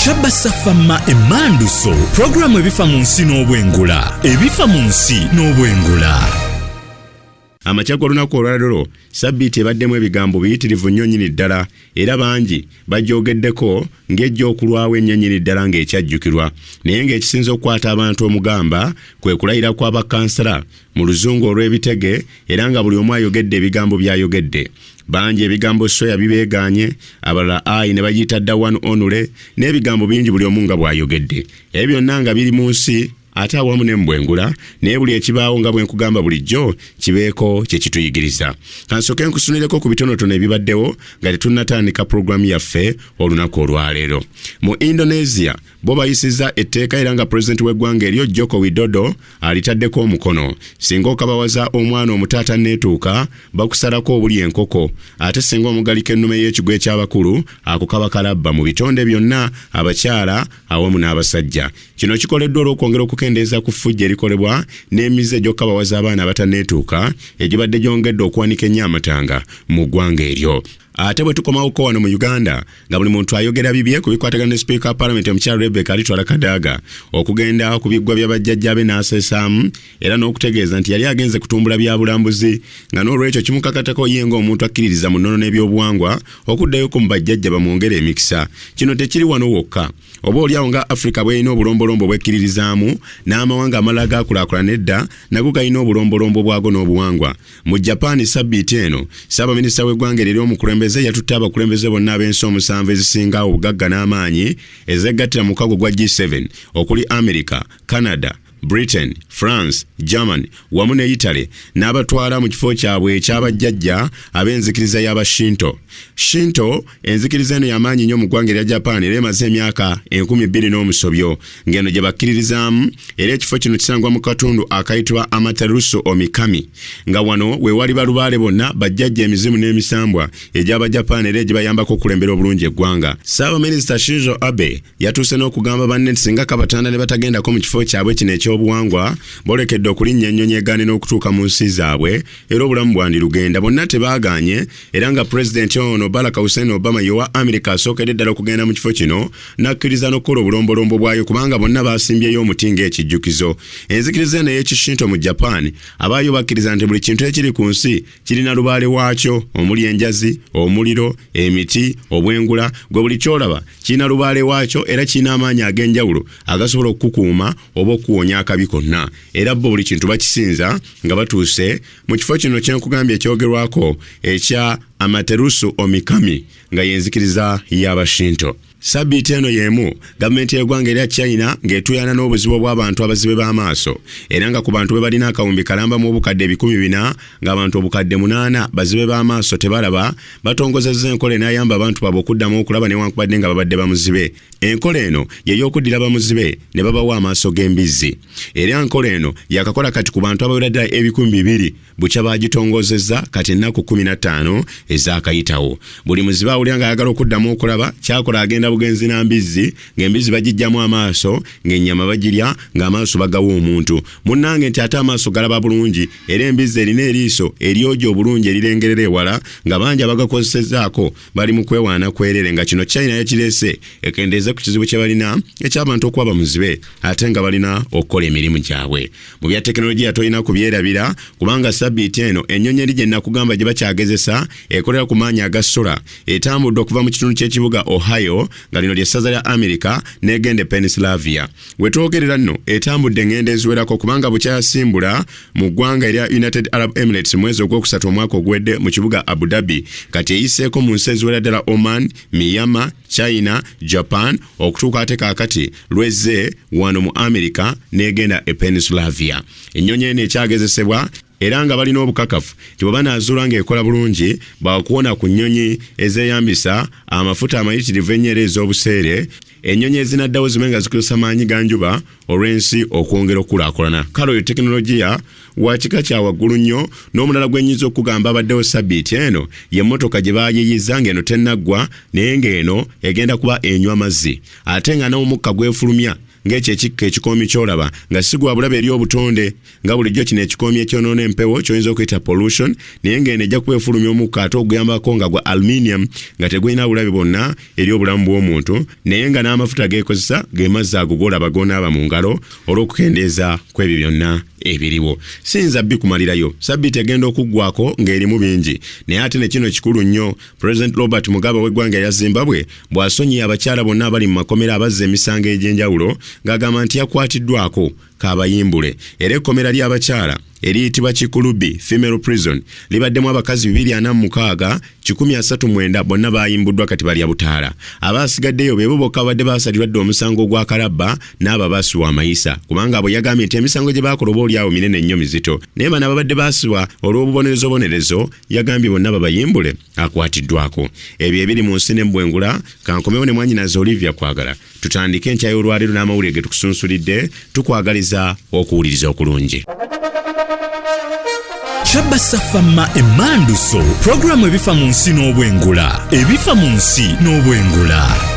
Chabasafama emanduso programu ebifa munsi n'obwengula ebifa munsi n'obwengula. Amakyagwa lunaku olwalero sabbiiti ebaddemu ebigambo biyitirivu nnyo nnyini ddala era bangi bajoogeddeko ng'ejja okulwawo ennyonnyini ddala ng'ekyajjukirwa naye ng'ekisinza okukwata abantu omugamba kwe kulayira kw'abakansala mu luzungu olw'ebitege era nga buli omu ayogedde ebigambo by'ayogedde. Bangi ebigambo soya bibeeganye abalala ayi ne bagiyita dda wanu onule n'ebigambo bingi buli omu nga bw'ayogedde. Ebyo byonna nga biri mu nsi ate awamu n'embwengula naye buli ekibaawo nga bwe nkugamba bulijjo kibeeko kye kituyigiriza. Kansooke nkusunireko ku bitonotono ebibaddewo nga tetunnatandika pulogulaamu yaffe olunaku olwaleero. Mu Indonesia bo bayisizza etteeka era nga pulezidenti w'eggwanga eryo Joko Widodo alitaddeko omukono. Singa okabawaza omwana omutaata neetuuka bakusalako obuli enkoko ate singa omugalika ennume y'ekigo eky'abakulu ako kaba kalabba mu bitonde byonna abakyala awamu n'abasajja. Kino kikoleddwa olw'okwongera okukendeeza ku ffujja erikolebwa n'emize gy'okukabawaza abaana abataneetuuka egibadde gyongedde okuwanika ennyo amatanga mu ggwanga eryo. Ate bwe tukomawoko wano mu Uganda nga buli muntu ayogera bibye ku bikwatagana ne Speaker wa Parliament omukyala Rebecca alitwala Kadaga okugenda ku biggwa by'abajjajjabe n'asesaamu era n'okutegeeza nti yali agenze kutumbula bya bulambuzi nga n'olwekyo kimukakatako ye ng'omuntu akkiririza mu nnono n'ebyobuwangwa okuddayo ku bajjajja bamwongere emikisa. Kino tekiri wano wokka. Oba oliawo nga Africa bw'erina obulombolombo bwekkiririzaamu n'amawanga amalala gaakulaakulana edda nago galina obulombolombo bwago n'obuwangwa. Mu Japan sabbiiti eno Ssaabaminisita w'eggwanga eryo omukulembeze yatutte abakulembeze bonna ab'ensi omusanvu ezisinga obugagga n'amaanyi ezeegattira mu mukago gwa G7 okuli America, Canada, Britain, France, Germany wamu ne Italy n'abatwala mu kifo kyabwe eky'abajjajja ab'enzikiriza y'aba Shinto. Shinto enzikiriza eno y'amaanyi nnyo mu ggwanga erya Japan era emaze emyaka 20 n'omusobyo ng'eno gye bakkiririzaamu era ekifo kino kisangwa mu katundu akayitibwa Amaterasu Omikami nga wano we wali balubaale bonna bajjajja emizimu n'emisambwa egy'Abajapani era gye bayambako okulembera obulungi eggwanga. Ssaabaminisita Shinzo Abe yatuuse n'okugamba banne nti singa kabatanda ne batagendako mu kifo kyabwe kino obuwangwa bolekedde okulinnya ennyonyi egaane n'okutuuka mu nsi zaabwe era obulamu bwandirugenda. Bonna tebaaganye era nga pulezidenti ono Barack Hussein Obama yowa America asookedde ddala okugenda mu kifo kino n'akkiriza n'okukola obulombolombo bwayo kubanga bonna baasimbyeyo omuti ng'ekijjukizo. Enzikiriza eno ey'ekishinto mu Japan abaayo bakkiriza nti buli kintu ekiri ku nsi kirina lubaale waakyo omuli enjazi, omuliro, emiti, obwengula gwe buli kyolaba kirina lubaale waakyo era kirina amaanyi ag'enjawulo agasobola okukukuuma oba okuwonya akabi konna era bo buli kintu bakisinza nga batuuse mu kifo kino kyenkugambye ekyogerwako ekya Amaterasu Omikami nga yenzikiriza y'aba Shinto. Sabbiiti eno y'emu gavumenti y'eggwanga erya China ng'etuuyana n'obuzibu bw'abantu abazibe b'amaaso era nga ku bantu be balina akawumbi kalamba mu obukadde 400 ng'abantu obukadde 8 bazibe b'amaaso tebalaba batongozezza enkola enayamba abantu baabwe okuddamu okulaba newankubadde nga babadde bamuzibe. Enkola eno ye y'okuddira bamuzibe ne babawa amaaso g'embizzi era enkola eno yakakola kati ku bantu abawera ddala 200,000 bukya bagitongozezza kati ennaku 15 ezaakayitawo. Buli muzibe awulira nga ayagala okuddamu okulaba kyakola agenda bugenzi na mbizzi ng'embizzi bagijjamu amaaso ng'ennyama bagirya ng'amaaso bagawa omuntu. Munnange nti ate amaaso galaba bulungi era embizzi erina eriiso eryoja obulungi erirengerera ewala nga bangi abagakozesezzaako bali mu kwewaana kwerere nga kino China yakireese ekendeeze ku kizibu kye balina eky'abantu okuba bamuzibe ate nga balina okukola emirimu gyabwe. Mu bya tekinologiya tolina kubyerabira kubanga sabbiiti eno ennyonyi eri gye nakugamba gye bakyagezesa ekolera ku maanyi aga sola etambudde okuva mu kitundu ky'ekibuga Ohio nga lino ly'essaza lya America n'egende Pennsylvania. We twogerera nno etambudde ngende eziwerako kubanga bukyasimbula mu ggwanga erya United Arab Emirates mwezi ogwokusatu omwaka ogwedde mu kibuga Abu Dhabi kati eyiseeko mu nsi eziwera ddala Oman, Myanmar, China, Japan okutuuka ate kaakati lwezze wano mu America n'egenda e Pennsylvania. Ennyonyi eno ekyagezesebwa era nga balina obukakafu nti bwe banaazuula ng'ekola bulungi bakuwona ku nnyonyi ezeeyambisa amafuta amayitirivu ennyera ez'obuseere ennyonyi ezinaddawo zibe nga zikozesa maanyi ga njuba olw'ensi okwongera okukulaakulana. Kale oyo tekinologiya wa kika kya waggulu nnyo n'omulala gwenyiza okugamba abaddewo sabbiiti eno y'emmotoka gye baayiyiza ng'eno tennaggwa naye ng'eno egenda kuba enywa mazzi ate nga n'omukka gwefulumya ng'ekyo ekikka ekikoomi ky'olaba nga sigwa bulabe eri obutonde nga bulijjo kino ekikoomi ekyonoona empewo ky'oyinza okuyita pollution naye ng'eno ejja kuba efulumya omukka ate oguyambako nga gwa aluminium nga tegulina bulabe bwonna eri obulamu bw'omuntu naye nga n'amafuta geekozesa ge mazzi ago g'olaba g'onaaba mu ngalo olw'okukendeeza kw'ebyo byonna ebiriwo. Siyinza bikumalirayo, sabbiiti egenda okuggwako ng'erimu bingi naye ate ne kino kikulu nnyo. President Robert Mugabe w'eggwanga lya Zimbabwe bw'asonyiye abakyala bonna abali mu makomera abazza emisango egy'enjawulo ng'agamba nti yakwatiddwako kaabayimbule era ekkomera ly'abakyala eriyitibwa Kikulubi Female Prison libaddemu abakazi 246 139 bonna bayimbuddwa kati balya butaala. Abaasigaddeyo be bo bokka badde baasalirwadde omusango gwa kalabba n'abo baasibwa amayisa kubanga abo yagambye nti emisango gye baakola oba oli awo minene nnyo mizito naye bano ababadde baasibwa olw'obubonerezo yagambye bonna babayimbule akwatiddwako. Ebyo ebiri mu nsi n'embwengula kankomewo ne mwanyinaze Olivia Kwagala tutandike enkya y'olwaleero n'amawulire ge tukusunsulidde tukwagaliza okuwuliriza okulungi. Shabasa Fama Emanduso, programu ebifa mu nsi n'obwengula. Ebifa mu nsi n'obwengula.